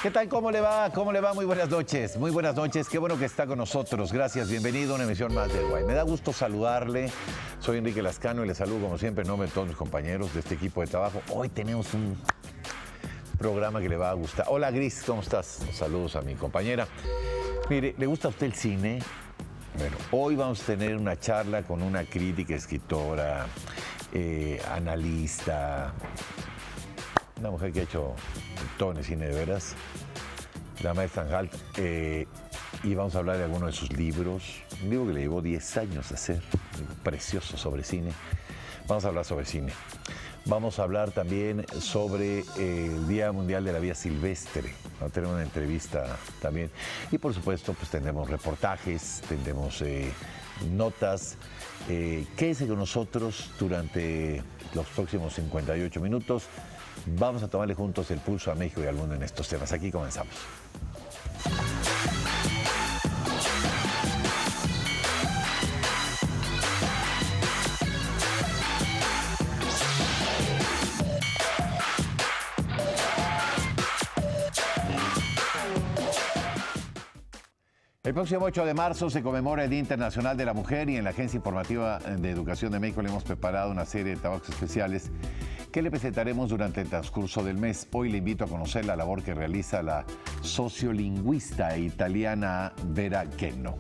¿Qué tal? ¿Cómo le va? ¿Cómo le va? Muy buenas noches. Muy buenas noches. Qué bueno que está con nosotros. Gracias. Bienvenido a una emisión más de Guay. Me da gusto saludarle. Soy Enrique Lascano y le saludo como siempre en nombre de todos mis compañeros de este equipo de trabajo. Hoy tenemos un programa que le va a gustar. Hola Gris, ¿cómo estás? Saludos a mi compañera. Mire, ¿le gusta a usted el cine? Bueno, hoy vamos a tener una charla con una crítica, escritora, analista, una mujer que ha hecho todo en el cine de veras, la maestra Anhalt, y vamos a hablar de algunos de sus libros, un libro que le llevó 10 años hacer, un libro precioso sobre cine. Vamos a hablar sobre cine. Vamos a hablar también sobre el Día Mundial de la Vida Silvestre. Vamos a tener una entrevista también. Y por supuesto, pues tendremos reportajes, tendremos notas. Quédese con nosotros durante los próximos 58 minutos. Vamos a tomarle juntos el pulso a México y al mundo en estos temas. Aquí comenzamos. El próximo 8 de marzo se conmemora el Día Internacional de la Mujer y en la Agencia Informativa de Educación de México le hemos preparado una serie de trabajos especiales que le presentaremos durante el transcurso del mes. Hoy le invito a conocer la labor que realiza la sociolingüista italiana Vera Genno.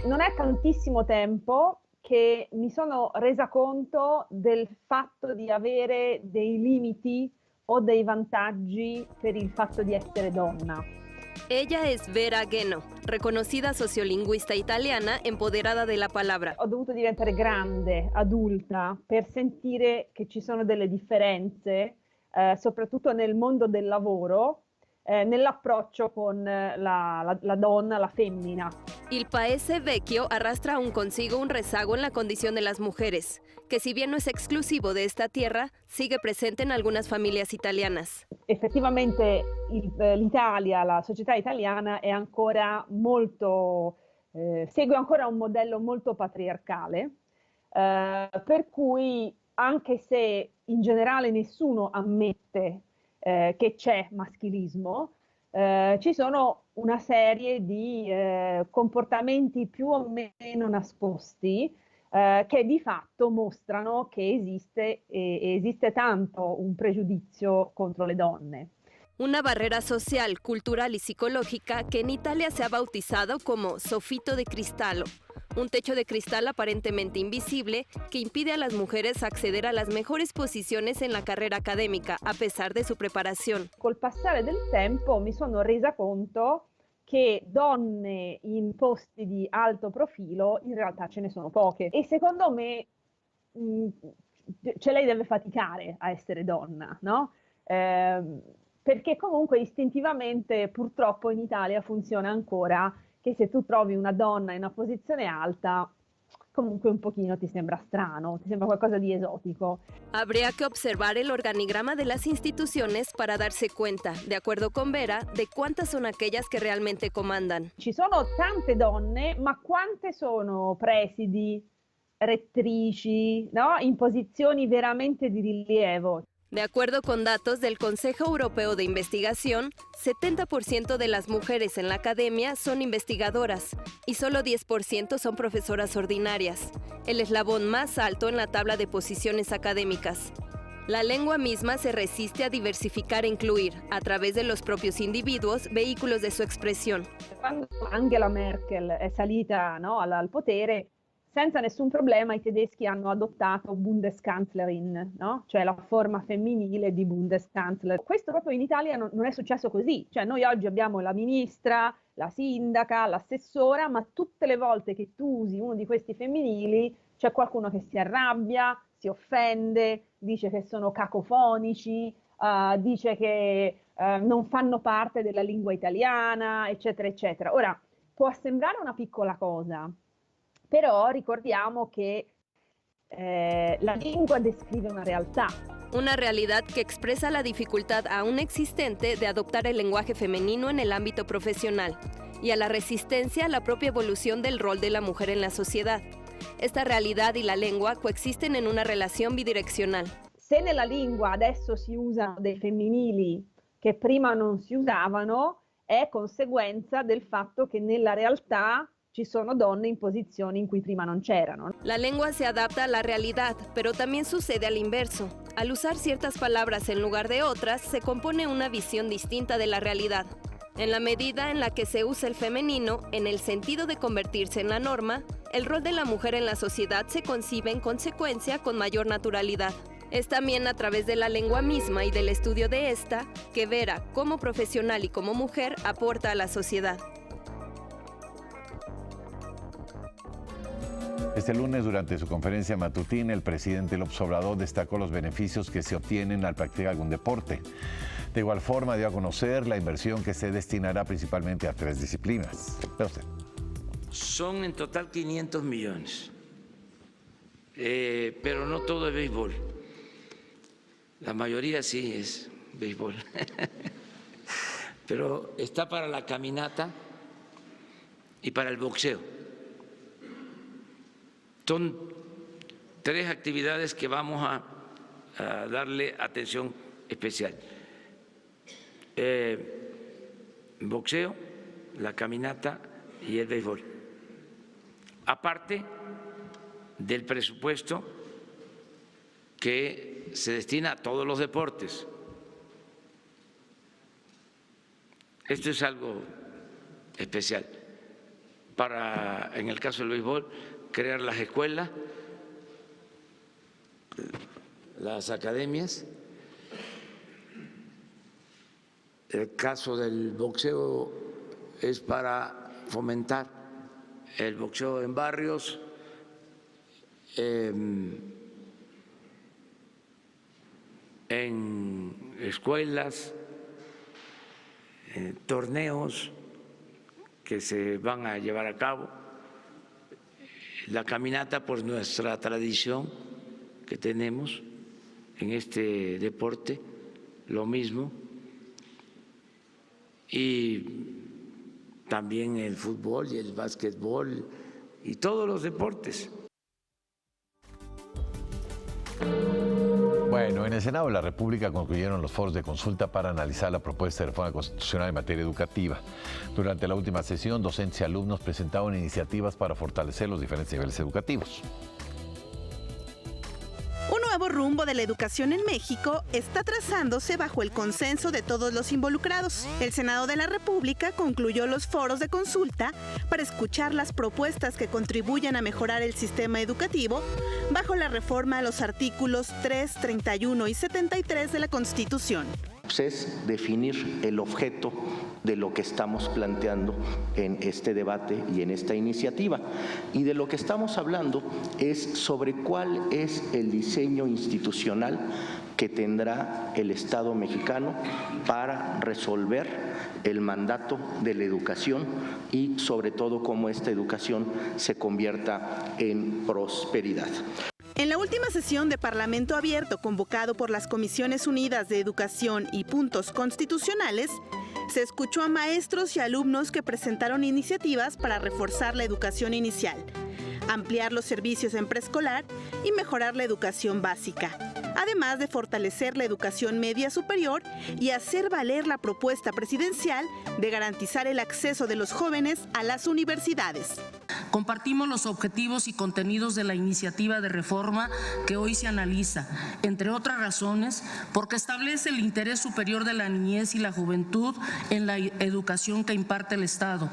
Non è tantissimo tempo che mi sono resa conto del fatto di avere dei limiti o dei vantaggi per il fatto di essere donna. Ella es Vera Genno, reconocida sociolingüista italiana empoderada de la palabra. Ho dovuto diventare grande, adulta, per sentire che ci sono delle differenze, soprattutto nel mondo del lavoro, nell'approccio con la donna, la femmina. Il paese vecchio arrastra aún consigo un rezago en la condición de las mujeres, que si bien no es exclusivo de esta tierra, sigue presente en algunas familias italianas. Effettivamente l'Italia, la società italiana è ancora molto, segue ancora un modello molto patriarcale, per cui anche se in generale nessuno ammette che c'è maschilismo, ci sono una serie di comportamenti più o meno nascosti che di fatto mostrano che esiste tanto un pregiudizio contro le donne. Una barrera social, cultural y psicológica que en Italia se ha bautizado como soffitto de cristallo, un techo de cristal aparentemente invisible que impide a las mujeres acceder a las mejores posiciones en la carrera académica a pesar de su preparación. Col passare del tempo mi sono resa conto che donne in posti di alto profilo in realtà ce ne sono poche e secondo me lei deve faticare a essere donna, no? Perché comunque istintivamente purtroppo in Italia funziona ancora che se tu trovi una donna in una posizione alta, comunque un pochino ti sembra strano, ti sembra qualcosa di esotico. Habría que observar el organigrama de las instituciones para darse cuenta, de acuerdo con Vera, de cuántas son aquellas que realmente comandan. Ci sono tante donne, ma quante sono presidi, rettrici, no? In posizioni veramente di rilievo? De acuerdo con datos del Consejo Europeo de Investigación, 70% de las mujeres en la academia son investigadoras y solo 10% son profesoras ordinarias, el eslabón más alto en la tabla de posiciones académicas. La lengua misma se resiste a diversificar e incluir, a través de los propios individuos, vehículos de su expresión. Quando Angela Merkel è salita, no, al potere, senza nessun problema i tedeschi hanno adottato Bundeskanzlerin, no? Cioè la forma femminile di Bundeskanzler. Questo proprio in Italia non è successo così, cioè noi oggi abbiamo la ministra, la sindaca, l'assessora, ma tutte le volte che tu usi uno di questi femminili c'è qualcuno che si arrabbia, si offende, dice che sono cacofonici, dice che non fanno parte della lingua italiana, eccetera, eccetera. Ora, può sembrare una piccola cosa, però ricordiamo che la lingua descrive una realtà. Una realidad que expresa la dificultad aún existente de adoptar el lenguaje femenino en el ámbito profesional y a la resistencia a la propia evolución del rol de la mujer en la sociedad. Esta realidad y la lengua coexisten en una relación bidireccional. Se nella lingua adesso si usano dei femminili che prima non si usavano, è conseguenza del fatto che nella realtà ci sono donne in posizioni in cui prima non c'erano. La lengua se adapta a la realidad, pero también sucede al inverso. Al usar ciertas palabras en lugar de otras, se compone una visión distinta de la realidad. En la medida en la que se usa el femenino, en el sentido de convertirse en la norma, el rol de la mujer en la sociedad se concibe en consecuencia con mayor naturalidad. Es también a través de la lengua misma y del estudio de esta que Vera, como profesional y como mujer, aporta a la sociedad. Este lunes, durante su conferencia matutina, el presidente López Obrador destacó los beneficios que se obtienen al practicar algún deporte. De igual forma, dio a conocer la inversión que se destinará principalmente a 3 disciplinas. Vea usted. Son en total 500 millones, pero no todo es béisbol. La mayoría sí es béisbol. Pero está para la caminata y para el boxeo. Son 3 actividades que vamos a darle atención especial. Boxeo, la caminata y el béisbol. Aparte del presupuesto que se destina a todos los deportes. Esto es algo especial. Para, en el caso del béisbol, crear las escuelas, las academias. El caso del boxeo es para fomentar el boxeo en barrios, en escuelas, torneos que se van a llevar a cabo. La caminata, por nuestra tradición que tenemos en este deporte, lo mismo. Y también el fútbol y el básquetbol y todos los deportes. Bueno, en el Senado de la República concluyeron los foros de consulta para analizar la propuesta de reforma constitucional en materia educativa. Durante la última sesión, docentes y alumnos presentaron iniciativas para fortalecer los diferentes niveles educativos. Un nuevo rumbo de la educación en México está trazándose bajo el consenso de todos los involucrados. El Senado de la República concluyó los foros de consulta para escuchar las propuestas que contribuyan a mejorar el sistema educativo bajo la reforma a los artículos 3, 31 y 73 de la Constitución. Es definir el objeto de lo que estamos planteando en este debate y en esta iniciativa. Y de lo que estamos hablando es sobre cuál es el diseño institucional que tendrá el Estado mexicano para resolver el mandato de la educación y sobre todo cómo esta educación se convierta en prosperidad. En la última sesión de Parlamento Abierto convocado por las Comisiones Unidas de Educación y Puntos Constitucionales, se escuchó a maestros y alumnos que presentaron iniciativas para reforzar la educación inicial, ampliar los servicios en preescolar y mejorar la educación básica, además de fortalecer la educación media superior y hacer valer la propuesta presidencial de garantizar el acceso de los jóvenes a las universidades. Compartimos los objetivos y contenidos de la iniciativa de reforma que hoy se analiza, entre otras razones, porque establece el interés superior de la niñez y la juventud en la educación que imparte el Estado.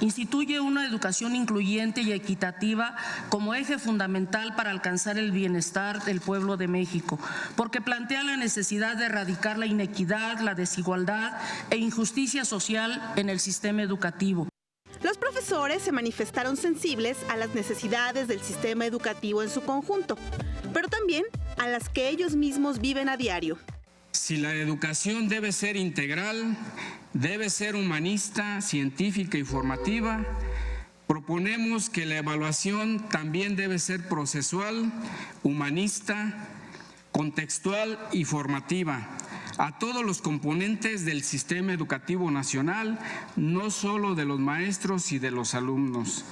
Instituye una educación incluyente y equitativa como eje fundamental para alcanzar el bienestar del pueblo de México, porque plantea la necesidad de erradicar la inequidad, la desigualdad e injusticia social en el sistema educativo. Los profesores se manifestaron sensibles a las necesidades del sistema educativo en su conjunto, pero también a las que ellos mismos viven a diario. Si la educación debe ser integral, debe ser humanista, científica y formativa, proponemos que la evaluación también debe ser procesual, humanista, contextual y formativa a todos los componentes del sistema educativo nacional, no solo de los maestros y de los alumnos.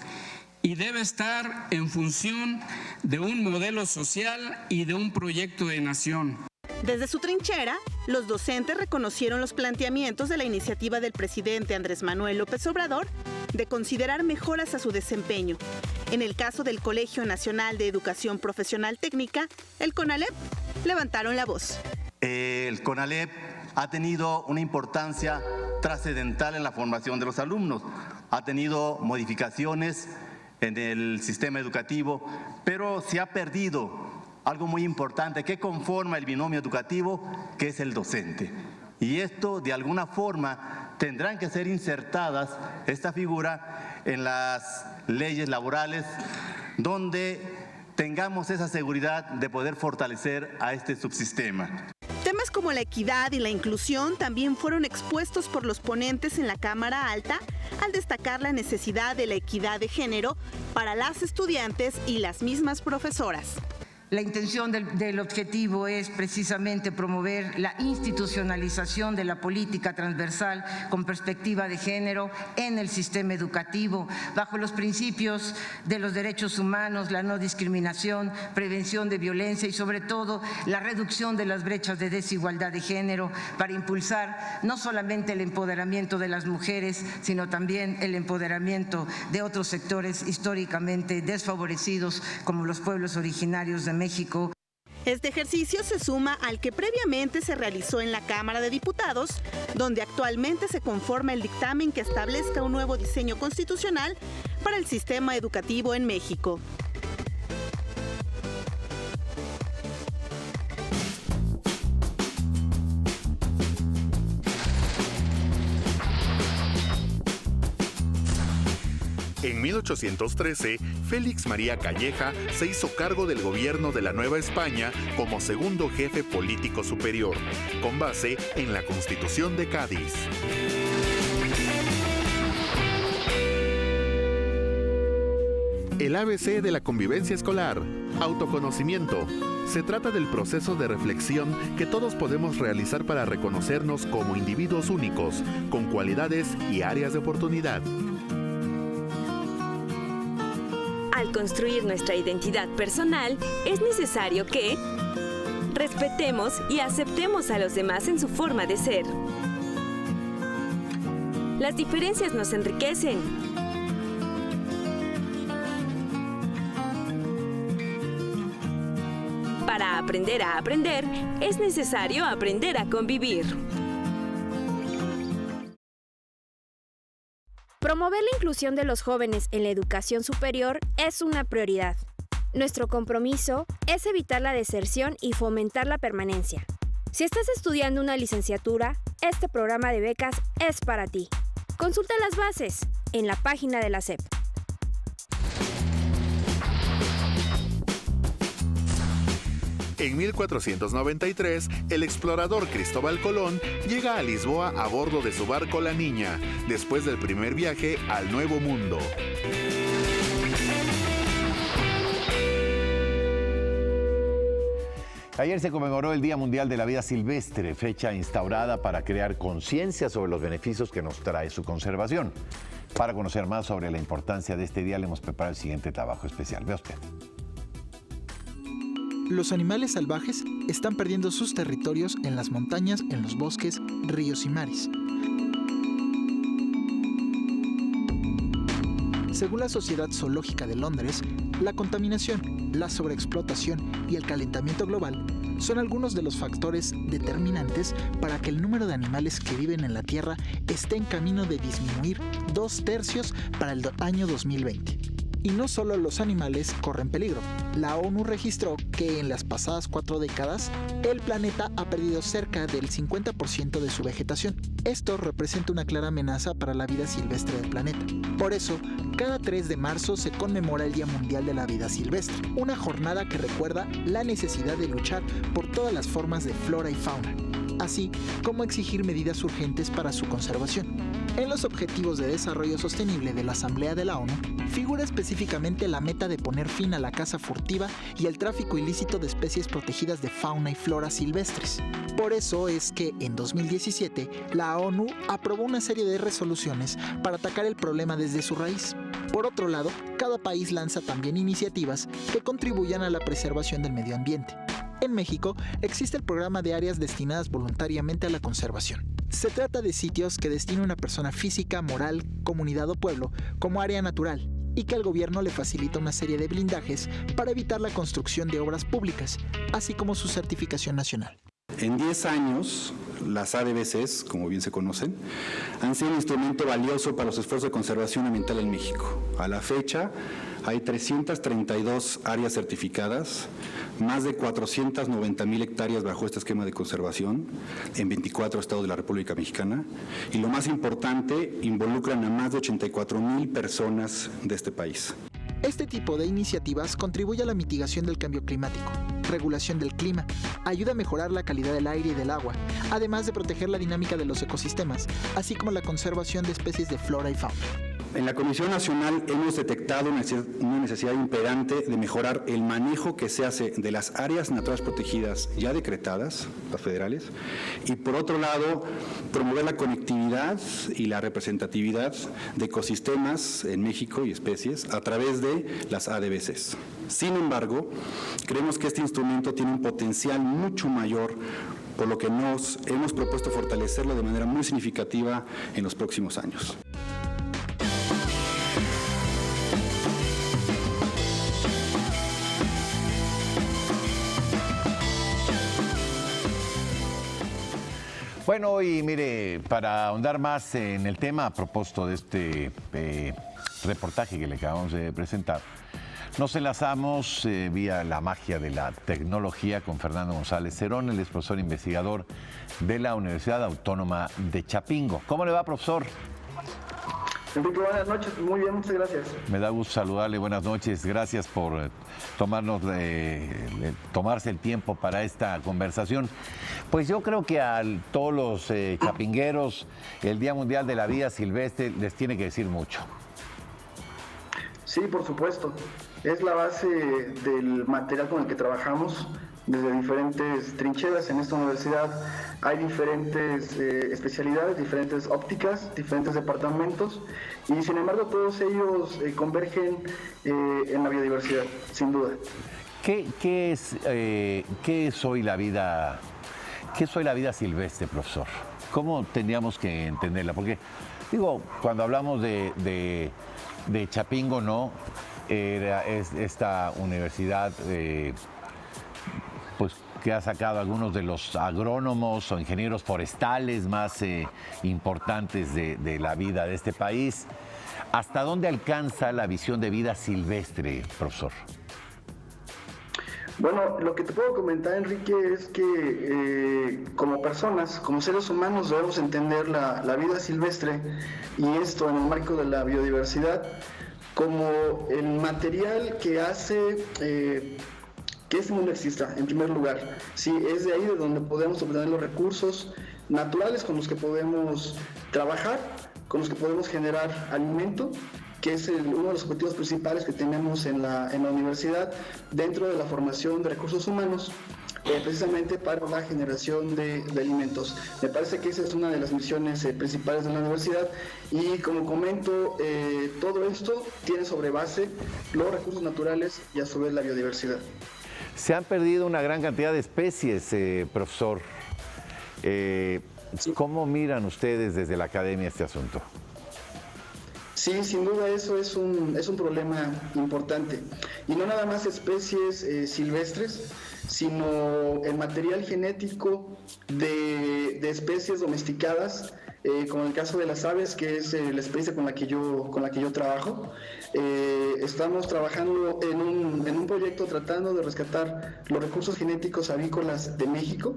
Y debe estar en función de un modelo social y de un proyecto de nación. Desde su trinchera, los docentes reconocieron los planteamientos de la iniciativa del presidente Andrés Manuel López Obrador de considerar mejoras a su desempeño. En el caso del Colegio Nacional de Educación Profesional Técnica, el CONALEP, levantaron la voz. El CONALEP ha tenido una importancia trascendental en la formación de los alumnos. Ha tenido modificaciones en el sistema educativo, pero se ha perdido algo muy importante que conforma el binomio educativo, que es el docente. Y esto, de alguna forma, tendrán que ser insertadas esta figura en las leyes laborales, donde tengamos esa seguridad de poder fortalecer a este subsistema. Temas como la equidad y la inclusión también fueron expuestos por los ponentes en la Cámara Alta al destacar la necesidad de la equidad de género para las estudiantes y las mismas profesoras. La intención del objetivo es precisamente promover la institucionalización de la política transversal con perspectiva de género en el sistema educativo, bajo los principios de los derechos humanos, la no discriminación, prevención de violencia y sobre todo la reducción de las brechas de desigualdad de género para impulsar no solamente el empoderamiento de las mujeres, sino también el empoderamiento de otros sectores históricamente desfavorecidos como los pueblos originarios de México. Este ejercicio se suma al que previamente se realizó en la Cámara de Diputados, donde actualmente se conforma el dictamen que establezca un nuevo diseño constitucional para el sistema educativo en México. En 1813, Félix María Calleja se hizo cargo del gobierno de la Nueva España como segundo jefe político superior, con base en la Constitución de Cádiz. El ABC de la convivencia escolar, autoconocimiento. Se trata del proceso de reflexión que todos podemos realizar para reconocernos como individuos únicos, con cualidades y áreas de oportunidad. Al construir nuestra identidad personal, es necesario que respetemos y aceptemos a los demás en su forma de ser. Las diferencias nos enriquecen. Para aprender a aprender, es necesario aprender a convivir. Promover la inclusión de los jóvenes en la educación superior es una prioridad. Nuestro compromiso es evitar la deserción y fomentar la permanencia. Si estás estudiando una licenciatura, este programa de becas es para ti. Consulta las bases en la página de la SEP. En 1493, el explorador Cristóbal Colón llega a Lisboa a bordo de su barco La Niña, después del primer viaje al Nuevo Mundo. Ayer se conmemoró el Día Mundial de la Vida Silvestre, fecha instaurada para crear conciencia sobre los beneficios que nos trae su conservación. Para conocer más sobre la importancia de este día, le hemos preparado el siguiente trabajo especial. Vea usted. Los animales salvajes están perdiendo sus territorios en las montañas, en los bosques, ríos y mares. Según la Sociedad Zoológica de Londres, la contaminación, la sobreexplotación y el calentamiento global son algunos de los factores determinantes para que el número de animales que viven en la Tierra esté en camino de disminuir 2/3 para el año 2020. Y no solo los animales corren peligro. La ONU registró que en las pasadas 4 décadas, el planeta ha perdido cerca del 50% de su vegetación. Esto representa una clara amenaza para la vida silvestre del planeta. Por eso, cada 3 de marzo se conmemora el Día Mundial de la Vida Silvestre, una jornada que recuerda la necesidad de luchar por todas las formas de flora y fauna. así como exigir medidas urgentes para su conservación. En los Objetivos de Desarrollo Sostenible de la Asamblea de la ONU, figura específicamente la meta de poner fin a la caza furtiva y el tráfico ilícito de especies protegidas de fauna y flora silvestres. Por eso es que en 2017 la ONU aprobó una serie de resoluciones para atacar el problema desde su raíz. Por otro lado, cada país lanza también iniciativas que contribuyan a la preservación del medio ambiente. En México existe el programa de áreas destinadas voluntariamente a la conservación. Se trata de sitios que destina una persona física, moral, comunidad o pueblo como área natural y que al gobierno le facilita una serie de blindajes para evitar la construcción de obras públicas, así como su certificación nacional. En 10 años, las ADBCs, como bien se conocen, han sido un instrumento valioso para los esfuerzos de conservación ambiental en México. A la fecha, hay 332 áreas certificadas, más de 490,000 hectáreas bajo este esquema de conservación en 24 estados de la República Mexicana y lo más importante, involucran a más de 84,000 personas de este país. Este tipo de iniciativas contribuye a la mitigación del cambio climático, regulación del clima, ayuda a mejorar la calidad del aire y del agua, además de proteger la dinámica de los ecosistemas, así como la conservación de especies de flora y fauna. En la Comisión Nacional hemos detectado una necesidad imperante de mejorar el manejo que se hace de las áreas naturales protegidas ya decretadas, las federales, y por otro lado, promover la conectividad y la representatividad de ecosistemas en México y especies a través de las ADBCs. Sin embargo, creemos que este instrumento tiene un potencial mucho mayor, por lo que nos hemos propuesto fortalecerlo de manera muy significativa en los próximos años. Bueno, y mire, para ahondar más en el tema a propósito de este reportaje que le acabamos de presentar, nos enlazamos vía la magia de la tecnología con Fernando González Cerón, él es profesor investigador de la Universidad Autónoma de Chapingo. ¿Cómo le va, profesor? Enrique, buenas noches. Muy bien, muchas gracias. Me da gusto saludarle. Buenas noches. Gracias por tomarse el tiempo para esta conversación. Pues yo creo que a todos los chapingueros el Día Mundial de la Vida Silvestre les tiene que decir mucho. Sí, por supuesto. Es la base del material con el que trabajamos desde diferentes trincheras en esta universidad. Hay diferentes especialidades, diferentes ópticas, diferentes departamentos y sin embargo todos ellos convergen en la biodiversidad, sin duda. ¿Qué es hoy la vida? ¿Qué es hoy la vida silvestre, profesor? ¿Cómo tendríamos que entenderla? Porque, digo, cuando hablamos de Chapingo, ¿no? Es esta universidad pues que ha sacado algunos de los agrónomos o ingenieros forestales más importantes de la vida de este país. ¿Hasta dónde alcanza la visión de vida silvestre, profesor? Bueno, lo que te puedo comentar, Enrique, es que como personas, como seres humanos, debemos entender la vida silvestre y esto en el marco de la biodiversidad como el material que hace que este mundo exista, en primer lugar. Sí, es de ahí de donde podemos obtener los recursos naturales con los que podemos trabajar, con los que podemos generar alimento, que es uno de los objetivos principales que tenemos en la universidad dentro de la formación de recursos humanos, precisamente para la generación de alimentos. Me parece que esa es una de las misiones principales de la universidad y, como comento, todo esto tiene sobre base los recursos naturales y a su vez la biodiversidad. Se han perdido una gran cantidad de especies, profesor. ¿Cómo miran ustedes desde la academia este asunto? Sí, sin duda eso es un problema importante. Y no nada más especies silvestres, sino el material genético de especies domesticadas, como en el caso de las aves, que es la especie con la que yo trabajo. Estamos trabajando en un proyecto tratando de rescatar los recursos genéticos avícolas de México,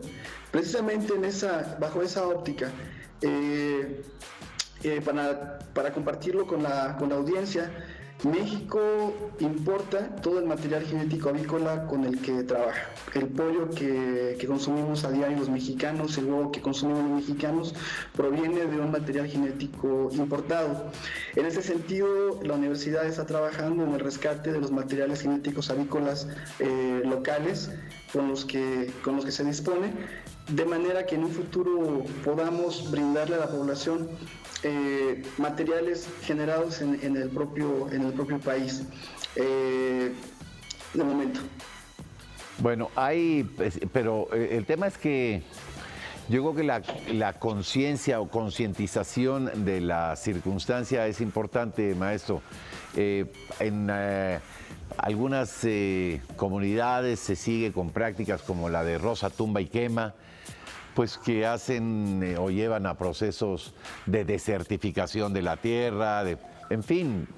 precisamente bajo esa óptica. Para compartirlo con la audiencia, México importa todo el material genético avícola con el que trabaja. El pollo que consumimos a diario los mexicanos, el huevo que consumimos los mexicanos, proviene de un material genético importado. En ese sentido, la universidad está trabajando en el rescate de los materiales genéticos avícolas locales con los que se dispone, de manera que en un futuro podamos brindarle a la población materiales generados en el propio país de momento. Bueno, pero el tema es que yo creo que la conciencia o concientización de la circunstancia es importante, maestro. En algunas comunidades se sigue con prácticas como la de roza, tumba y quema, pues que hacen o llevan a procesos de desertificación de la tierra, en fin,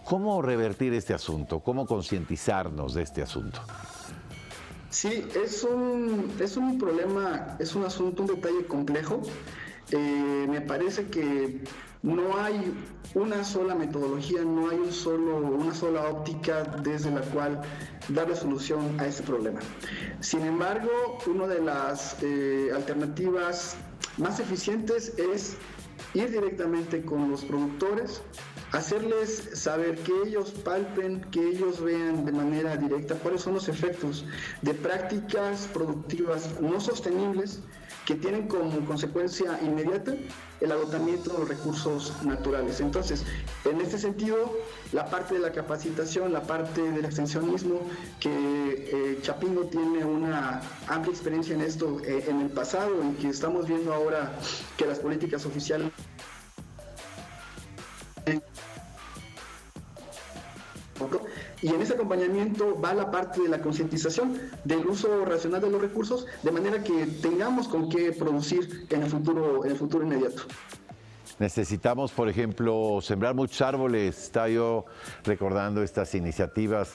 ¿cómo revertir este asunto? ¿Cómo concientizarnos de este asunto? Sí, es un problema, es un asunto, un detalle complejo. Me parece que no hay una sola metodología, no hay una sola óptica desde la cual darle solución a este problema. Sin embargo, una de las alternativas más eficientes es ir directamente con los productores, hacerles saber, que ellos palpen, que ellos vean de manera directa cuáles son los efectos de prácticas productivas no sostenibles que tienen como consecuencia inmediata el agotamiento de los recursos naturales. Entonces, en este sentido, la parte de la capacitación, la parte del extensionismo, que Chapingo tiene una amplia experiencia en esto en el pasado, y que estamos viendo ahora que las políticas oficiales y en ese acompañamiento va la parte de la concientización del uso racional de los recursos, de manera que tengamos con qué producir en el futuro inmediato. Necesitamos, por ejemplo, sembrar muchos árboles. Estaba yo recordando estas iniciativas,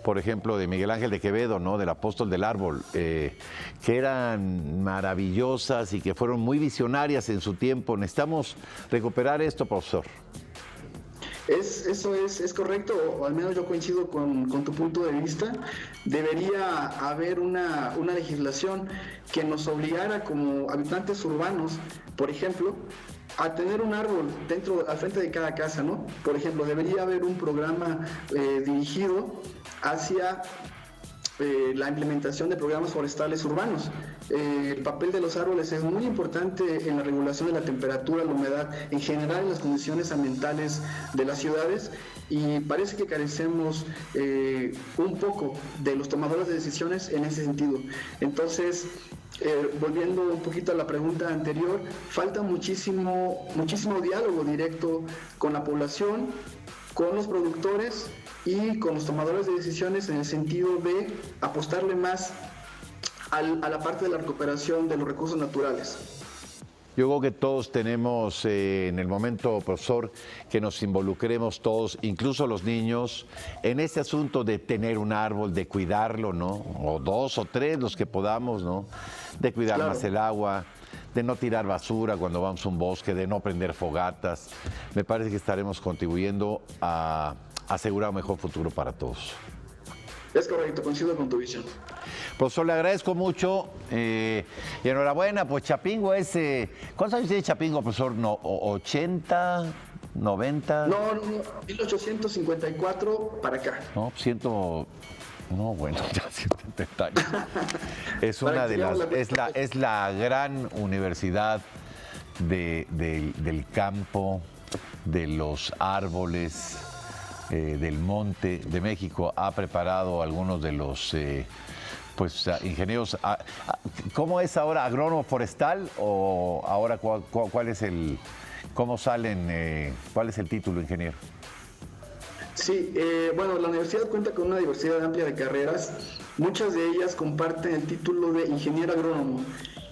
por ejemplo, de Miguel Ángel de Quevedo, ¿no? Del Apóstol del Árbol, que eran maravillosas y que fueron muy visionarias en su tiempo. Necesitamos recuperar esto, profesor. Eso es correcto, o al menos yo coincido con tu punto de vista. Debería haber una legislación que nos obligara como habitantes urbanos, por ejemplo, a tener un árbol al frente de cada casa, ¿no? Por ejemplo, debería haber un programa dirigido hacia la implementación de programas forestales urbanos. El papel de los árboles es muy importante en la regulación de la temperatura, la humedad, en general en las condiciones ambientales de las ciudades, y parece que carecemos un poco de los tomadores de decisiones en ese sentido. Entonces, volviendo un poquito a la pregunta anterior, falta muchísimo diálogo directo con la población, con los productores y con los tomadores de decisiones, en el sentido de apostarle más a la parte de la recuperación de los recursos naturales. Yo creo que todos tenemos en el momento, profesor, que nos involucremos todos, incluso los niños, en este asunto de tener un árbol, de cuidarlo, ¿no? O 2 o 3, los que podamos, ¿no? De cuidar más el agua, de no tirar basura cuando vamos a un bosque, de no prender fogatas. Me parece que estaremos contribuyendo a asegurar un mejor futuro para todos. Es correcto, coincido con tu visión. Profesor, le agradezco mucho y enhorabuena, pues Chapingo es... ¿Cuántos años tiene Chapingo, profesor? No, ¿80, 90? No, 1854 para acá. No, no, bueno, ya 170 años. Es una de las... Es la gran universidad del campo, de los árboles, del monte de México. Ha preparado algunos de los ingenieros. ¿Cómo es ahora? ¿Agrónomo forestal? ¿O ahora cuál es cómo salen? ¿Cuál es el título, ingeniero? Sí, bueno, la universidad cuenta con una diversidad amplia de carreras. Muchas de ellas comparten el título de ingeniero agrónomo.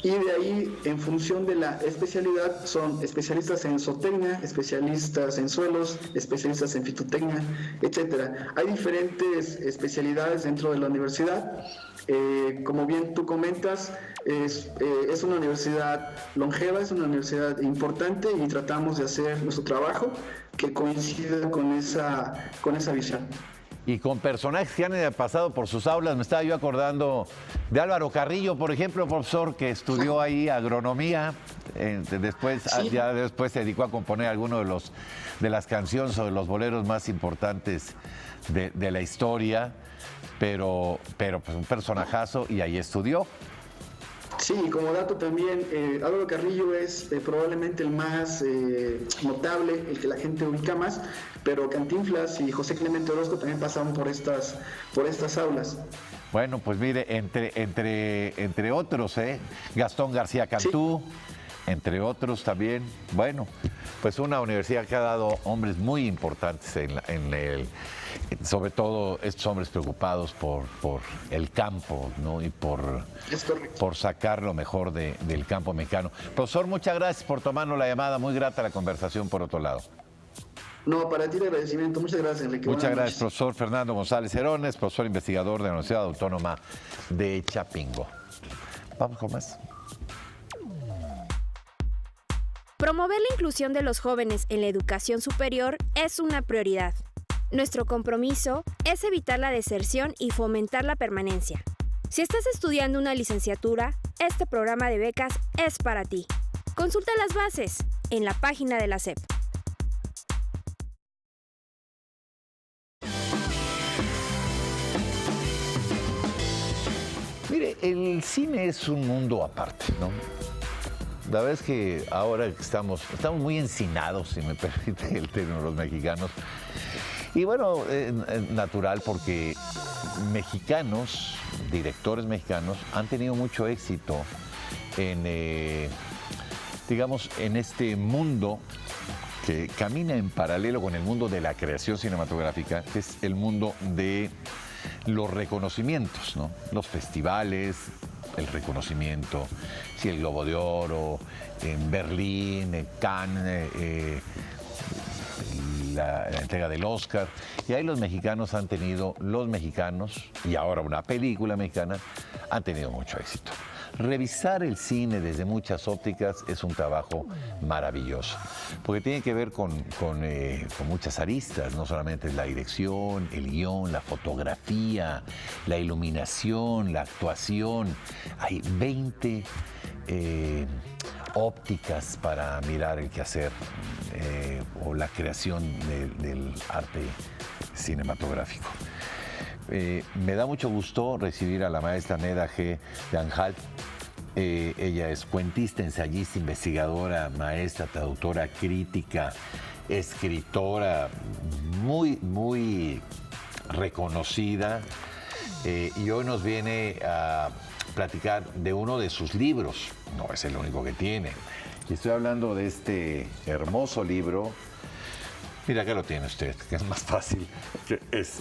y de ahí, en función de la especialidad, son especialistas en zootecnia, especialistas en suelos, especialistas en fitotecnia, etcétera. Hay diferentes especialidades dentro de la universidad. Como bien tú comentas, es una universidad longeva, es una universidad importante y tratamos de hacer nuestro trabajo que coincida con esa visión. Y con personajes que han pasado por sus aulas. Me estaba yo acordando de Álvaro Carrillo, por ejemplo, profesor, que estudió ahí agronomía. Después se dedicó a componer algunos de las canciones o de los boleros más importantes de la historia. Pero pues un personajazo, y ahí estudió. Sí, como dato también, Álvaro Carrillo es probablemente el más notable, el que la gente ubica más, pero Cantinflas y José Clemente Orozco también pasaron por estas aulas. Bueno, pues mire, entre otros, Gastón García Cantú, sí, entre otros también. Bueno, pues una universidad que ha dado hombres muy importantes sobre todo estos hombres preocupados por el campo, ¿no? Y por sacar lo mejor del campo mexicano. Profesor, muchas gracias por tomarnos la llamada. Muy grata la conversación por otro lado. No, para ti el agradecimiento. Muchas gracias, Enrique. Muchas gracias, profesor Fernando González Herones, profesor investigador de la Universidad Autónoma de Chapingo. Vamos con más. Promover la inclusión de los jóvenes en la educación superior es una prioridad. Nuestro compromiso es evitar la deserción y fomentar la permanencia. Si estás estudiando una licenciatura, este programa de becas es para ti. Consulta las bases en la página de la SEP. Mire, el cine es un mundo aparte, ¿no? La verdad es que ahora estamos muy encinados, si me permite el término, los mexicanos. Y bueno, natural, porque mexicanos, directores mexicanos, han tenido mucho éxito en este mundo que camina en paralelo con el mundo de la creación cinematográfica, que es el mundo de los reconocimientos, ¿no? Los festivales, el reconocimiento, sí, el Globo de Oro, en Berlín, en Cannes, la entrega del Oscar, y ahí los mexicanos, y ahora una película mexicana, han tenido mucho éxito. Revisar el cine desde muchas ópticas es un trabajo maravilloso, porque tiene que ver con muchas aristas, no solamente la dirección, el guión, la fotografía, la iluminación, la actuación. Hay 20 ópticas para mirar el quehacer o la creación del arte cinematográfico. Me da mucho gusto recibir a la maestra Neda G. de Anhalt. Ella es cuentista, ensayista, investigadora, maestra, traductora, crítica, escritora, muy, muy reconocida. Y hoy nos viene a platicar de uno de sus libros. No es el único que tiene. Y estoy hablando de este hermoso libro. Mira, acá lo tiene usted, que es más fácil.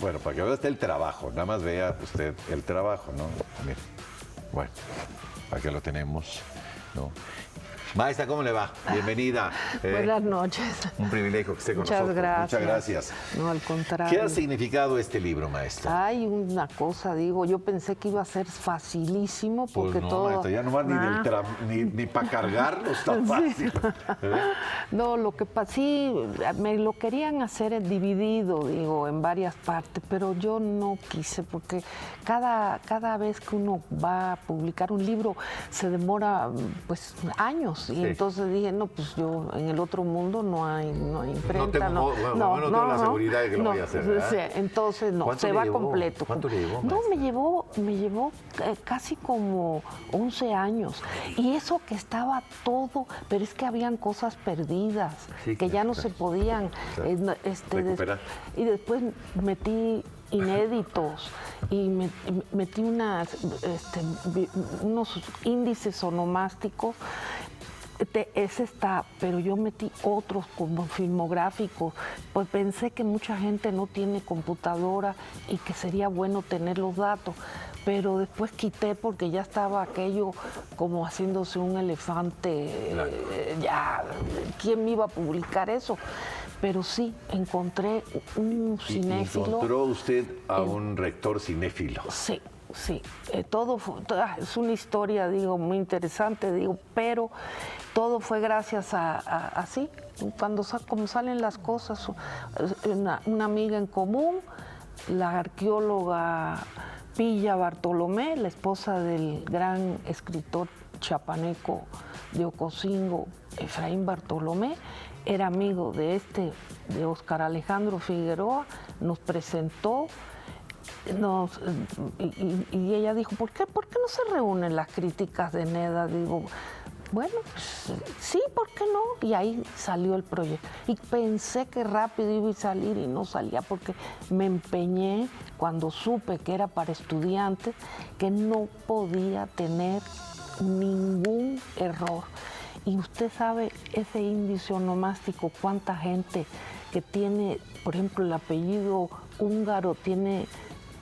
Bueno, para que vea usted el trabajo, nada más vea usted el trabajo, ¿no? Mira, bueno, aquí lo tenemos, ¿no? Maestra, ¿cómo le va? Bienvenida. Buenas noches. Un privilegio que esté con nosotros. Gracias. Muchas gracias. No, al contrario. ¿Qué ha significado este libro, maestra? Hay una cosa, yo pensé que iba a ser facilísimo porque pues no, todo... maestra, ya nomás ni para cargarlo está fácil. Sí. No, lo que pasa, sí, me lo querían hacer dividido, en varias partes, pero yo no quise porque cada vez que uno va a publicar un libro se demora, pues, años. Y sí, entonces dije, no, pues yo en el otro mundo no hay imprenta. No tengo la seguridad de que lo vaya a hacer, ¿verdad? Sí, entonces no, se va completo. ¿Cuánto le llevó? No, me llevó casi como 11 años. Y eso que estaba todo, pero es que habían cosas perdidas, sí, que ya no se podían recuperar. Y después metí inéditos y metí unos índices onomásticos. Ese está, pero yo metí otros como filmográficos, pues pensé que mucha gente no tiene computadora y que sería bueno tener los datos. pero después quité porque ya estaba aquello como haciéndose un elefante, ya, ¿quién me iba a publicar eso? Pero sí, encontré un cinéfilo. ¿Encontró usted a un rector cinéfilo? Sí. Sí, es una historia, digo, muy interesante, digo, pero todo fue gracias a así, como salen las cosas, una amiga en común, la arqueóloga Pilla Bartolomé, la esposa del gran escritor chapaneco de Ocosingo, Efraín Bartolomé, era amigo de Óscar Alejandro Figueroa, nos presentó. Y ella dijo, ¿por qué no se reúnen las críticas de Neda? Digo, bueno, pues, sí, ¿por qué no? Y ahí salió el proyecto. Y pensé que rápido iba a salir y no salía porque me empeñé cuando supe que era para estudiantes, que no podía tener ningún error. Y usted sabe, ese índice onomástico, cuánta gente que tiene, por ejemplo, el apellido húngaro tiene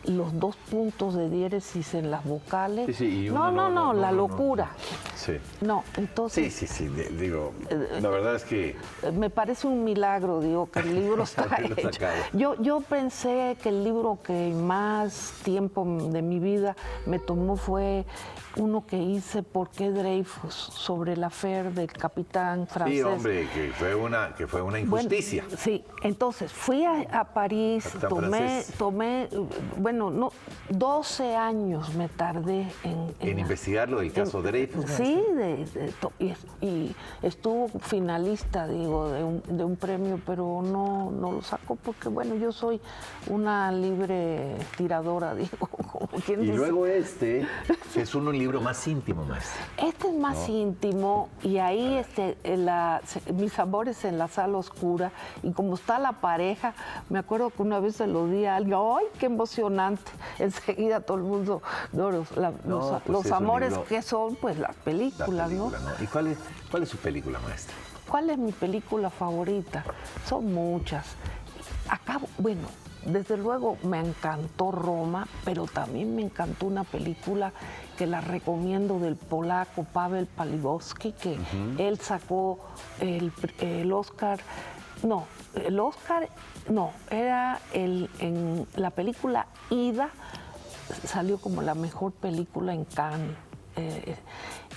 los 2 puntos de diéresis en las vocales. Sí, no, la locura. Sí. No, entonces... Sí, digo, la verdad es que... Me parece un milagro, digo, que el libro está hecho. Yo pensé que el libro que más tiempo de mi vida me tomó fue uno que hice, ¿Por qué Dreyfus?, sobre el affair del capitán francés. Sí, hombre, que fue una injusticia. Bueno, sí, entonces fui a París, tomé, bueno, no, 12 años me tardé en investigar lo del caso Dreyfus. Sí, y estuvo finalista, digo, de un premio, pero no lo sacó porque, bueno, yo soy una libre tiradora, digo, como quien dice. Y luego que es un libro más íntimo, maestra. Este es más íntimo y ahí mis amores en la sala oscura, y como está la pareja, me acuerdo que una vez se lo di a alguien, ¡ay, qué emocionante! Enseguida todo el mundo, los amores que son, pues las películas, ¿no? ¿Y cuál es su película, maestra? ¿Cuál es mi película favorita? Son muchas. Bueno, desde luego me encantó Roma, pero también me encantó una película que la recomiendo del polaco Paweł Pawlikowski, que él sacó el Oscar. No, era en la película Ida, salió como la mejor película en Cannes.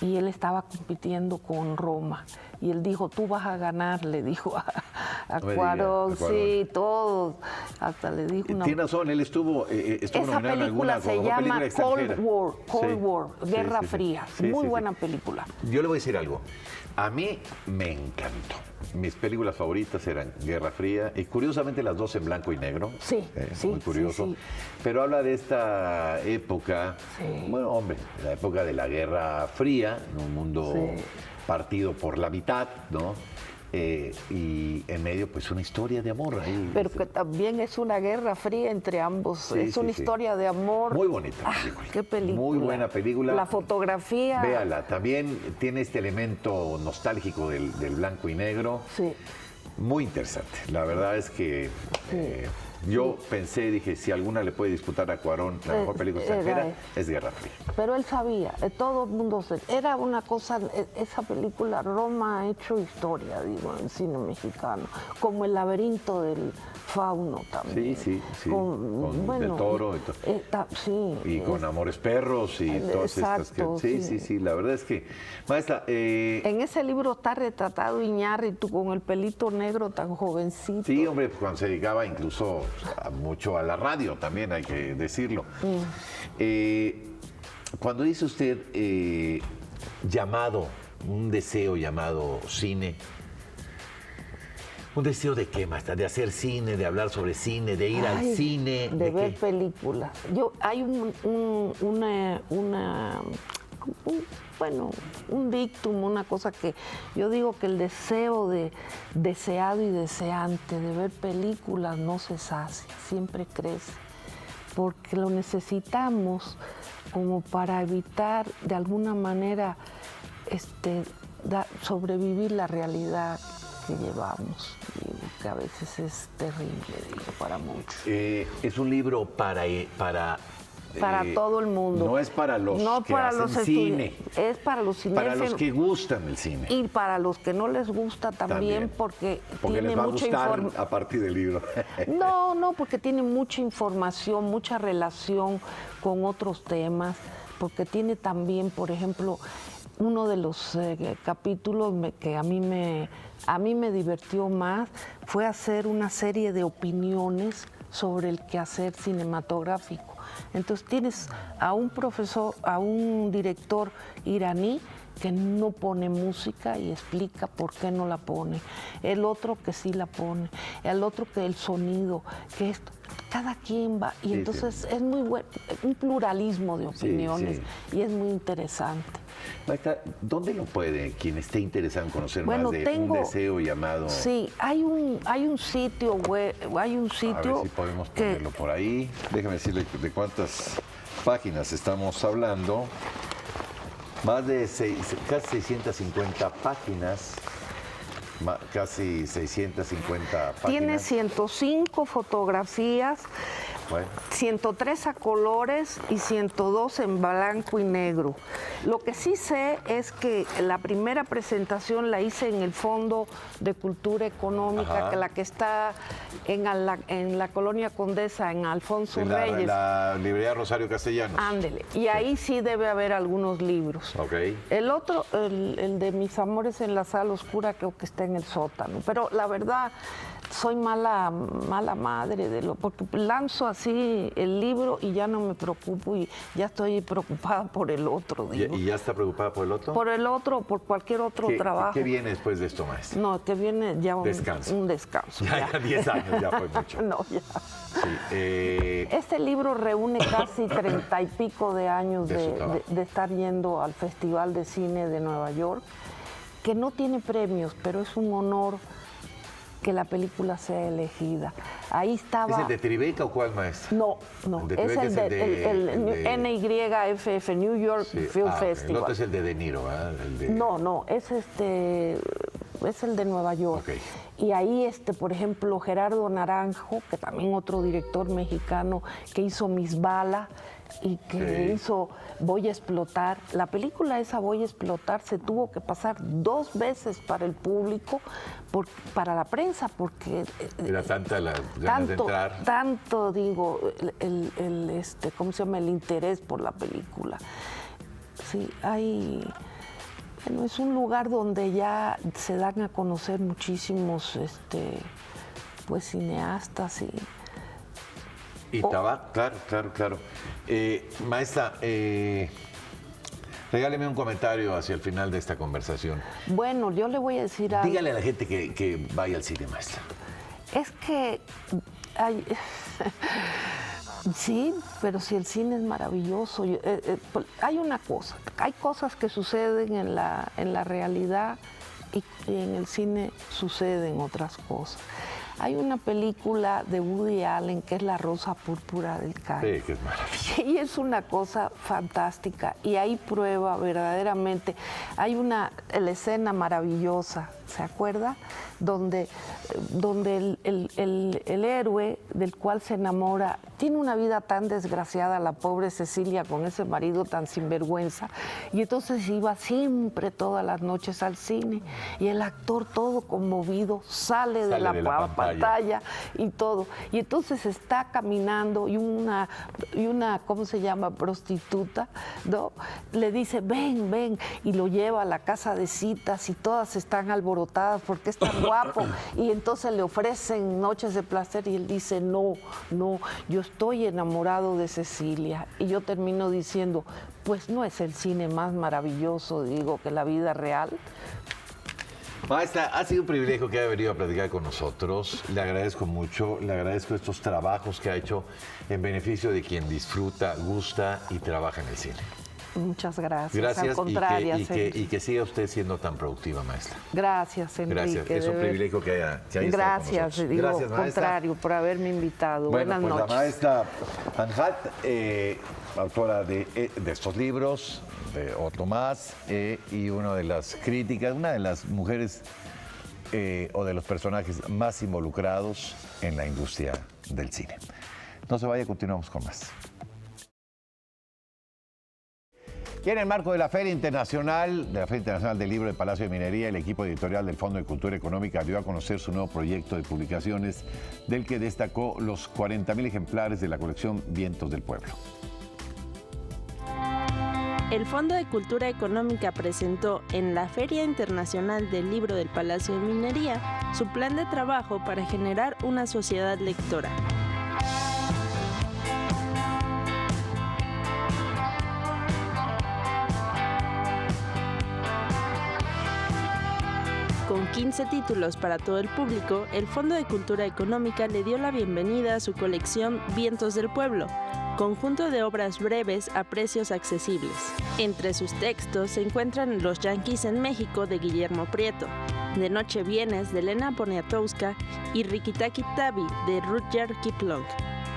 Y él estaba compitiendo con Roma y él dijo, tú vas a ganar, le dijo a Cuarón, sí, todos, hasta le dijo tiene razón, él estuvo nominado en alguna se llama Cold War, Guerra Fría, muy buena película. Yo le voy a decir algo, a mí me encantó. Mis películas favoritas eran Guerra Fría y curiosamente las dos en blanco y negro. Sí, muy curioso. Sí. Pero habla de esta época, bueno, hombre, la época de la Guerra Fría, en un mundo partido por la mitad, ¿no? Y en medio, pues, una historia de amor ahí. Pero que también es una guerra fría entre ambos. Es una historia de amor. Muy bonita película. Qué película. Muy buena película. La fotografía. Véala. También tiene este elemento nostálgico del blanco y negro. Sí. Muy interesante. La verdad es que yo pensé, dije, si alguna le puede disputar a Cuarón la mejor película extranjera, es Guerra Fría. Pero él sabía, todo el mundo era una cosa, esa película, Roma ha hecho historia, digo, en cine mexicano, como El laberinto del fauno también. Sí. Con Del Toro. Y con Amores Perros y todas estas que... Sí, la verdad es que, maestra... en ese libro está retratado Iñárritu con el pelito negro tan jovencito. Sí, hombre, cuando se dedicaba incluso mucho a la radio también, hay que decirlo. Cuando dice usted un deseo llamado cine, ¿un deseo de qué, maestra? ¿De hacer cine, de hablar sobre cine, de ir al cine? De ver películas. Hay un dictum, una cosa que yo digo que el deseo deseado y deseante de ver películas no se sacia, siempre crece, porque lo necesitamos como para evitar de alguna manera sobrevivir la realidad que llevamos, que a veces es terrible, para muchos. Es un libro para para todo el mundo. No es para los que hacen cine. Es para los cinéfilos. Para los que gustan el cine. Y para los que no les gusta también. Porque tiene les va mucha a gustar información. a partir del libro. No, porque tiene mucha información, mucha relación con otros temas, porque tiene también, por ejemplo, uno de los capítulos que a mí me divirtió más fue hacer una serie de opiniones sobre el quehacer cinematográfico. Entonces tienes a un profesor, a un director iraní que no pone música y explica por qué no la pone, el otro que sí la pone, el otro que el sonido, que esto, cada quien va, y entonces es muy bueno, un pluralismo de opiniones y es muy interesante. Maestra, ¿dónde lo puede quien esté interesado en conocer más de un deseo llamado? Sí, hay un sitio web, hay un sitio. A ver si podemos ponerlo por ahí. Déjame decirle de cuántas páginas estamos hablando. Más de casi 650 páginas. Casi 650 páginas. Tiene 105 fotografías, 103 a colores y 102 en blanco y negro. Lo que sí sé es que la primera presentación la hice en el Fondo de Cultura Económica, que la que está en la Colonia Condesa, en Alfonso Reyes. En la librería Rosario Castellanos. Ándele. Y ahí sí debe haber algunos libros. Okay. El otro, el de Mis amores en la sala oscura, creo que está en el sótano. Pero la verdad, soy mala madre porque lanzo así el libro y ya no me preocupo y ya estoy preocupada por el otro. Digo. ¿Y ya está preocupada por el otro? Por el otro, por cualquier otro trabajo. ¿Qué viene después de esto, maestra? No, que viene ya un Ya descanso. 10 años ya fue mucho. No, ya. Sí, Este libro reúne casi 30 y pico de años de estar yendo al Festival de Cine de Nueva York, que no tiene premios, pero es un honor que la película sea elegida. Ahí estaba... ¿Es el de Tribeca o cuál, maestra? No, es el de NYFF, New York Film Festival. El otro es el de De Niro, ¿verdad? No, es el de Nueva York. Okay. Y ahí, por ejemplo, Gerardo Naranjo, que también otro director mexicano, que hizo Mis Bala y que hizo Voy a explotar. La película esa Voy a explotar se tuvo que pasar 2 veces para el público, para la prensa, porque era tanta la ganas de entrar. Tanto, digo, ¿cómo se llama? El interés por la película. Sí, bueno, es un lugar donde ya se dan a conocer muchísimos pues cineastas y tabaco, claro. Maestra, regáleme un comentario hacia el final de esta conversación. Bueno, yo le voy a decir algo. Dígale a la gente que vaya al cine, maestra. Es que sí, pero si el cine es maravilloso. Hay una cosa, hay cosas que suceden en la realidad y en el cine suceden otras cosas. Hay una película de Woody Allen que es La Rosa Púrpura del Cairo. Sí, que es maravilloso. Y es una cosa fantástica. Y ahí prueba verdaderamente. Hay la escena maravillosa, ¿se acuerda? Donde el héroe del cual se enamora tiene una vida tan desgraciada, la pobre Cecilia, con ese marido tan sinvergüenza, y entonces iba siempre todas las noches al cine, y el actor todo conmovido sale de la pantalla y todo, y entonces está caminando y una ¿cómo se llama? Prostituta, ¿no? Le dice, ven, y lo lleva a la casa de citas y todas están alborotadas porque es tan guapo, y entonces le ofrecen noches de placer y él dice, no, yo estoy enamorado de Cecilia. Y yo termino diciendo, pues no es el cine más maravilloso, digo, que la vida real. Maestra, ha sido un privilegio que haya venido a platicar con nosotros. Le agradezco mucho, le agradezco estos trabajos que ha hecho en beneficio de quien disfruta, gusta y trabaja en el cine. Muchas gracias. Gracias, al contrario, y que siga usted siendo tan productiva, maestra. Gracias, Enrique. Gracias, es un privilegio que haya estado gracias, con nosotros. Digo, Gracias, maestra. Contrario, por haberme invitado. Bueno, Buenas pues noches. la maestra Anjat, autora de estos libros, de Otto Más, y una de las críticas, una de las mujeres o de los personajes más involucrados en la industria del cine. No se vaya, continuamos con más. Y en el marco de la Feria Internacional del Libro del Palacio de Minería, el equipo editorial del Fondo de Cultura Económica dio a conocer su nuevo proyecto de publicaciones, del que destacó los 40.000 ejemplares de la colección Vientos del Pueblo. El Fondo de Cultura Económica presentó en la Feria Internacional del Libro del Palacio de Minería su plan de trabajo para generar una sociedad lectora. Con 15 títulos para todo el público, el Fondo de Cultura Económica le dio la bienvenida a su colección Vientos del Pueblo, conjunto de obras breves a precios accesibles. Entre sus textos se encuentran Los Yanquis en México, de Guillermo Prieto, De Noche Vienes, de Elena Poniatowska, y Rikki-Tikki Tavi, de Rudyard Kipling.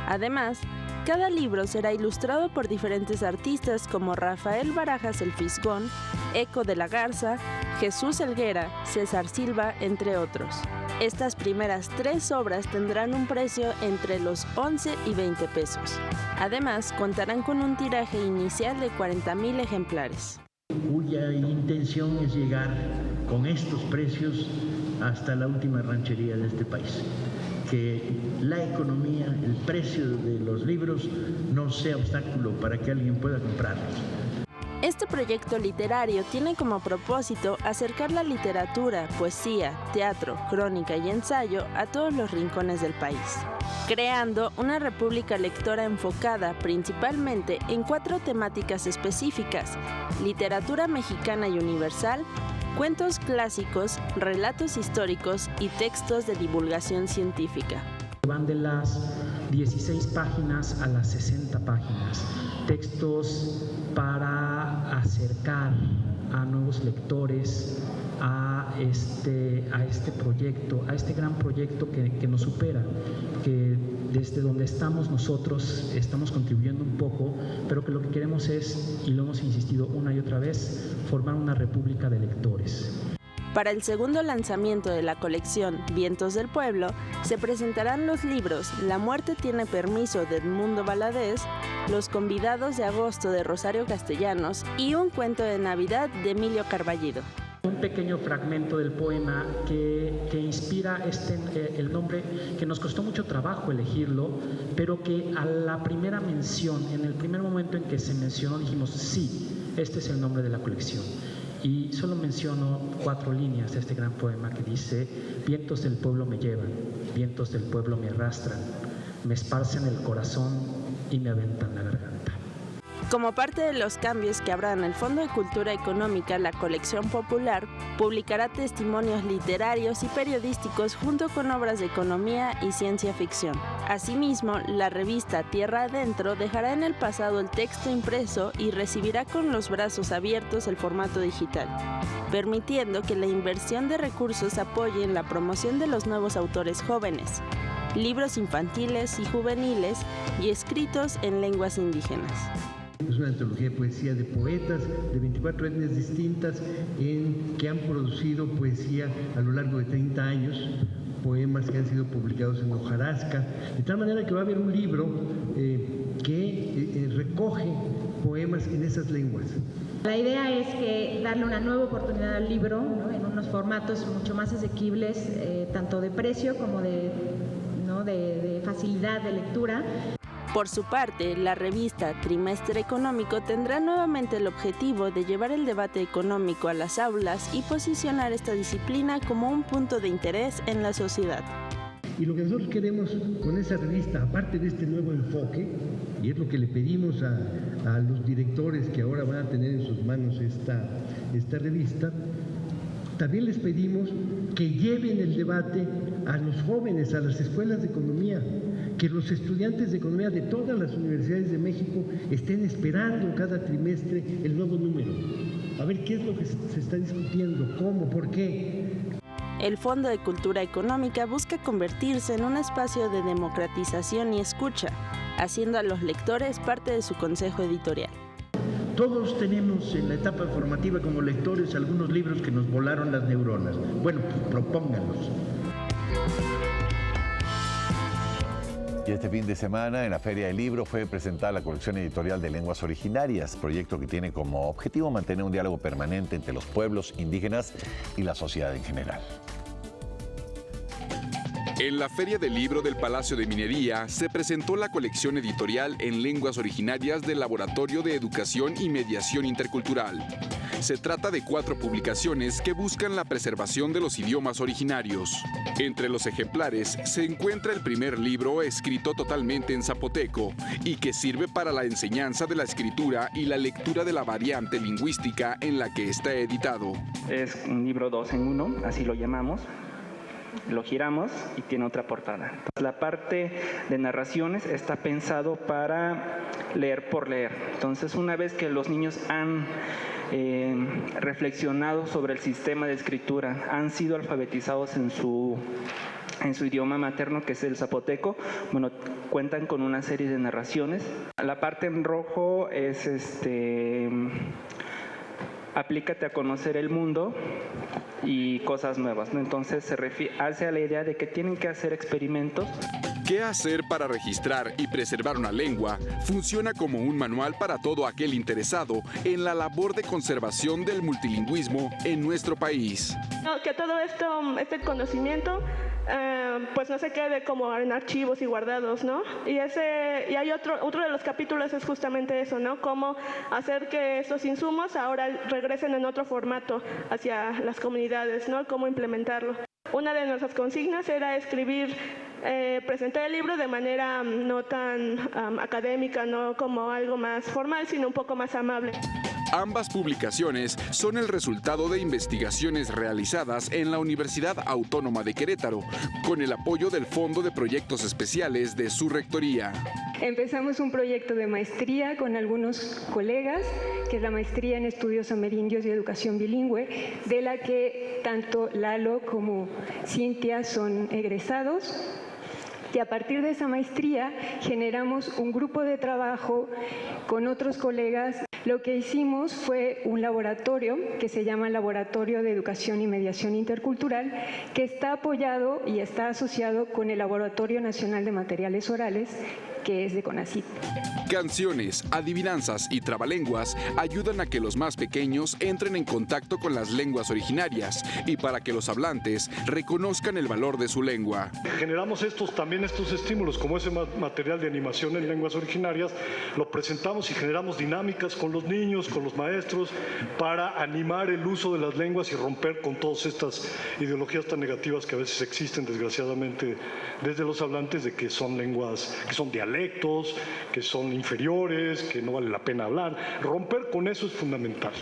Además, cada libro será ilustrado por diferentes artistas como Rafael Barajas el Fisgón, Eco de la Garza, Jesús Helguera, César Silva, entre otros. Estas primeras 3 obras tendrán un precio entre los 11 y 20 pesos. Además, contarán con un tiraje inicial de 40.000 ejemplares. Cuya intención es llegar con estos precios hasta la última ranchería de este país. Que la economía, el precio de los libros no sea obstáculo para que alguien pueda comprarlos. Este proyecto literario tiene como propósito acercar la literatura, poesía, teatro, crónica y ensayo a todos los rincones del país, creando una república lectora enfocada principalmente en 4 temáticas específicas: literatura mexicana y universal, cuentos clásicos, relatos históricos y textos de divulgación científica. Van de las 16 páginas a las 60 páginas. Textos para acercar a nuevos lectores a este proyecto, a este gran proyecto que nos supera, que desde donde estamos nosotros estamos contribuyendo un poco, pero que lo que queremos es, y lo hemos insistido una y otra vez, formar una república de lectores. Para el segundo lanzamiento de la colección Vientos del Pueblo, se presentarán los libros La muerte tiene permiso, de Edmundo Valadez, Los convidados de agosto, de Rosario Castellanos, y un cuento de Navidad, de Emilio Carballido. Un pequeño fragmento del poema que inspira el nombre, que nos costó mucho trabajo elegirlo, pero que a la primera mención, en el primer momento en que se mencionó, dijimos, sí, este es el nombre de la colección. Y solo menciono 4 líneas de este gran poema que dice: vientos del pueblo me llevan, vientos del pueblo me arrastran, me esparcen el corazón y me aventan la garganta. Como parte de los cambios que habrá en el Fondo de Cultura Económica, la colección popular publicará testimonios literarios y periodísticos junto con obras de economía y ciencia ficción. Asimismo, la revista Tierra Adentro dejará en el pasado el texto impreso y recibirá con los brazos abiertos el formato digital, permitiendo que la inversión de recursos apoye en la promoción de los nuevos autores jóvenes, libros infantiles y juveniles y escritos en lenguas indígenas. Es una antología de poesía de poetas de 24 etnias distintas que han producido poesía a lo largo de 30 años, poemas que han sido publicados en hojarasca, de tal manera que va a haber un libro que recoge poemas en esas lenguas. La idea es que darle una nueva oportunidad al libro, ¿no?, en unos formatos mucho más asequibles, tanto de precio como de facilidad de lectura. Por su parte, la revista Trimestre Económico tendrá nuevamente el objetivo de llevar el debate económico a las aulas y posicionar esta disciplina como un punto de interés en la sociedad. Y lo que nosotros queremos con esa revista, aparte de este nuevo enfoque, y es lo que le pedimos a los directores que ahora van a tener en sus manos esta revista, también les pedimos que lleven el debate a los jóvenes, a las escuelas de economía, que los estudiantes de economía de todas las universidades de México estén esperando cada trimestre el nuevo número. A ver qué es lo que se está discutiendo, cómo, por qué. El Fondo de Cultura Económica busca convertirse en un espacio de democratización y escucha, haciendo a los lectores parte de su consejo editorial. Todos tenemos en la etapa formativa como lectores algunos libros que nos volaron las neuronas. Bueno, propónganlos. Y este fin de semana en la Feria del Libro fue presentada la colección editorial de lenguas originarias, proyecto que tiene como objetivo mantener un diálogo permanente entre los pueblos indígenas y la sociedad en general. En la Feria del Libro del Palacio de Minería se presentó la colección editorial en lenguas originarias del Laboratorio de Educación y Mediación Intercultural. Se trata de 4 publicaciones que buscan la preservación de los idiomas originarios. Entre los ejemplares se encuentra el primer libro escrito totalmente en zapoteco y que sirve para la enseñanza de la escritura y la lectura de la variante lingüística en la que está editado. Es un libro 2 en 1, así lo llamamos. Lo giramos y tiene otra portada. La parte de narraciones está pensado para leer por leer. Entonces, una vez que los niños han reflexionado sobre el sistema de escritura, han sido alfabetizados en su idioma materno, que es el zapoteco, bueno, cuentan con una serie de narraciones. La parte en rojo es aplícate a conocer el mundo y cosas nuevas, ¿no? Entonces se hace a la idea de que tienen que hacer experimentos. ¿Qué hacer para registrar y preservar una lengua? Funciona como un manual para todo aquel interesado en la labor de conservación del multilingüismo en nuestro país. Que todo esto, este conocimiento, pues no se quede como en archivos y guardados, ¿no? Y hay otro de los capítulos es justamente eso, ¿no? Cómo hacer que estos insumos ahora regresen en otro formato hacia las comunidades, ¿no? Cómo implementarlo. Una de nuestras consignas era presentar el libro de manera no tan académica, no como algo más formal, sino un poco más amable. Ambas publicaciones son el resultado de investigaciones realizadas en la Universidad Autónoma de Querétaro, con el apoyo del Fondo de Proyectos Especiales de su rectoría. Empezamos un proyecto de maestría con algunos colegas, que es la maestría en estudios amerindios y educación bilingüe, de la que tanto Lalo como Cintia son egresados. Y a partir de esa maestría generamos un grupo de trabajo con otros colegas. Lo que hicimos fue un laboratorio que se llama Laboratorio de Educación y Mediación Intercultural, que está apoyado y está asociado con el Laboratorio Nacional de Materiales Orales, que es de CONACYT. Canciones, adivinanzas y trabalenguas ayudan a que los más pequeños entren en contacto con las lenguas originarias y para que los hablantes reconozcan el valor de su lengua. Generamos estos estímulos, como ese material de animación en lenguas originarias, lo presentamos y generamos dinámicas con los niños, con los maestros, para animar el uso de las lenguas y romper con todas estas ideologías tan negativas que a veces existen, desgraciadamente, desde los hablantes, de que son lenguas, que son dialectos, que son inferiores, que no vale la pena hablar. Romper con eso es fundamental.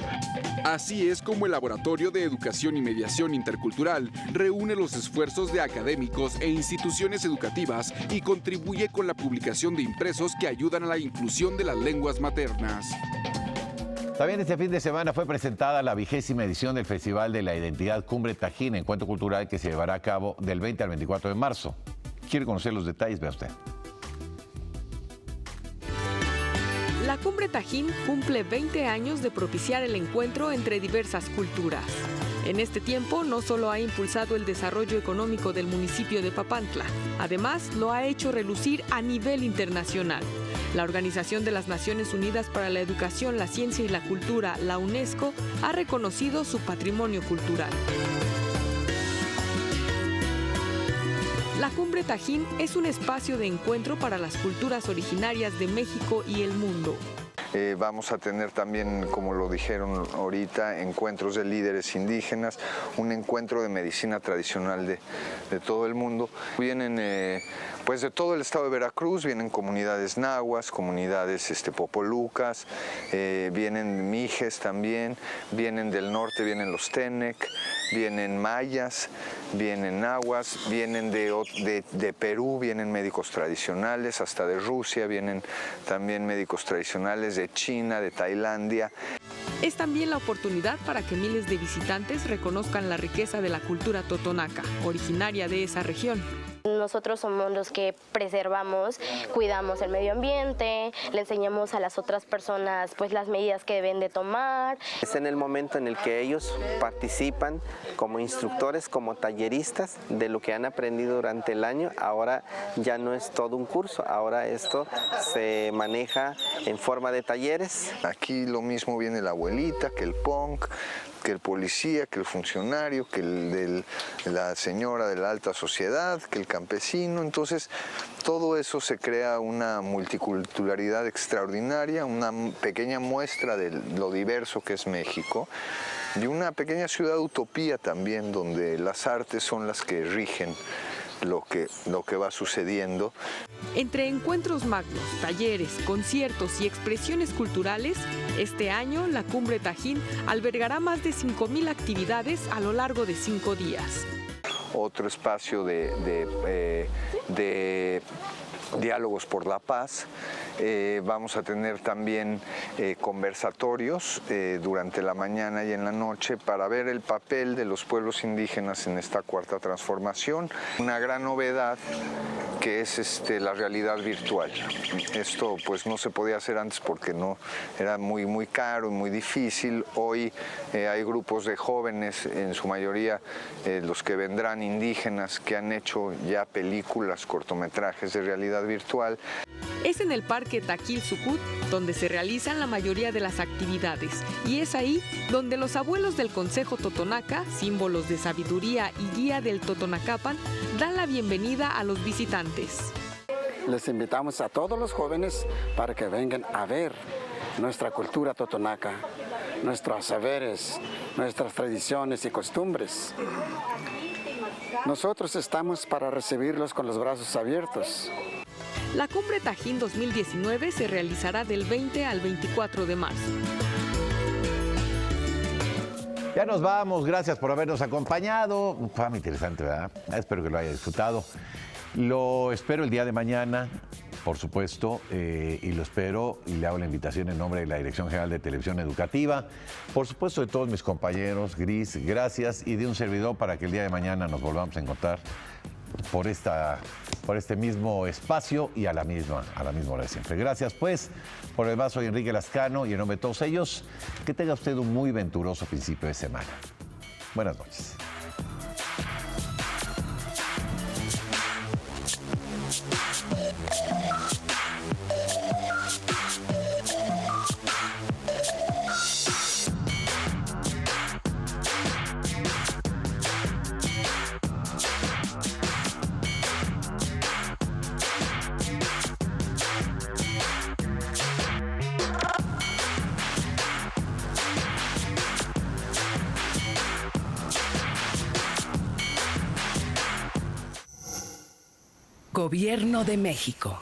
Así es como el Laboratorio de Educación y Mediación Intercultural reúne los esfuerzos de académicos e instituciones educativas y contribuye con la publicación de impresos que ayudan a la inclusión de las lenguas maternas. También este fin de semana fue presentada la 20ª edición del Festival de la Identidad Cumbre Tajín, encuentro cultural que se llevará a cabo del 20 al 24 de marzo. ¿Quiere conocer los detalles? Vea usted. La Cumbre Tajín cumple 20 años de propiciar el encuentro entre diversas culturas. En este tiempo no solo ha impulsado el desarrollo económico del municipio de Papantla, además lo ha hecho relucir a nivel internacional. La Organización de las Naciones Unidas para la Educación, la Ciencia y la Cultura, la UNESCO, ha reconocido su patrimonio cultural. La Cumbre Tajín es un espacio de encuentro para las culturas originarias de México y el mundo. Vamos a tener también, como lo dijeron ahorita, encuentros de líderes indígenas, un encuentro de medicina tradicional de todo el mundo. Vienen pues de todo el estado de Veracruz, vienen comunidades nahuas, comunidades popolucas, vienen mijes también, vienen del norte, vienen los tenec, vienen mayas, vienen nahuas, vienen de Perú, vienen médicos tradicionales, hasta de Rusia vienen también médicos tradicionales, de China, de Tailandia. Es también la oportunidad para que miles de visitantes reconozcan la riqueza de la cultura totonaca, originaria de esa región. Nosotros somos los que preservamos, cuidamos el medio ambiente, le enseñamos a las otras personas pues las medidas que deben de tomar. Es en el momento en el que ellos participan como instructores, como talleristas de lo que han aprendido durante el año. Ahora ya no es todo un curso, ahora esto se maneja en forma de talleres. Aquí lo mismo viene la abuelita, que el punk, que el policía, que el funcionario, que la señora de la alta sociedad, que el campesino. Entonces, todo eso se crea una multiculturalidad extraordinaria, una pequeña muestra de lo diverso que es México, y una pequeña ciudad utopía también, donde las artes son las que rigen lo que va sucediendo. Entre encuentros magnos, talleres, conciertos y expresiones culturales, este año la Cumbre Tajín albergará más de 5,000 actividades a lo largo de 5 días. Otro espacio de diálogos por la paz. Vamos a tener también conversatorios durante la mañana y en la noche para ver el papel de los pueblos indígenas en esta cuarta transformación. Una gran novedad que es la realidad virtual. Esto pues no se podía hacer antes porque no era muy caro y muy difícil. Hoy hay grupos de jóvenes, en su mayoría los que vendrán indígenas, que han hecho ya películas, cortometrajes de realidad virtual. Es en el Parque Taquil-Sucut donde se realizan la mayoría de las actividades, y es ahí donde los abuelos del Consejo Totonaca, símbolos de sabiduría y guía del Totonacapan, dan la bienvenida a los visitantes. Les invitamos a todos los jóvenes para que vengan a ver nuestra cultura totonaca, nuestros saberes, nuestras tradiciones y costumbres. Nosotros estamos para recibirlos con los brazos abiertos. La Cumbre Tajín 2019 se realizará del 20 al 24 de marzo. Ya nos vamos, gracias por habernos acompañado. Fue muy interesante, ¿verdad? Espero que lo haya disfrutado. Lo espero el día de mañana, por supuesto, y lo espero y le hago la invitación en nombre de la Dirección General de Televisión Educativa, por supuesto de todos mis compañeros, Gris, gracias, y de un servidor para que el día de mañana nos volvamos a encontrar por este mismo espacio y a la misma hora de siempre. Gracias, pues. Por el demás, soy Enrique Lascano y en nombre de todos ellos, que tenga usted un muy venturoso principio de semana. Buenas noches. Gobierno de México.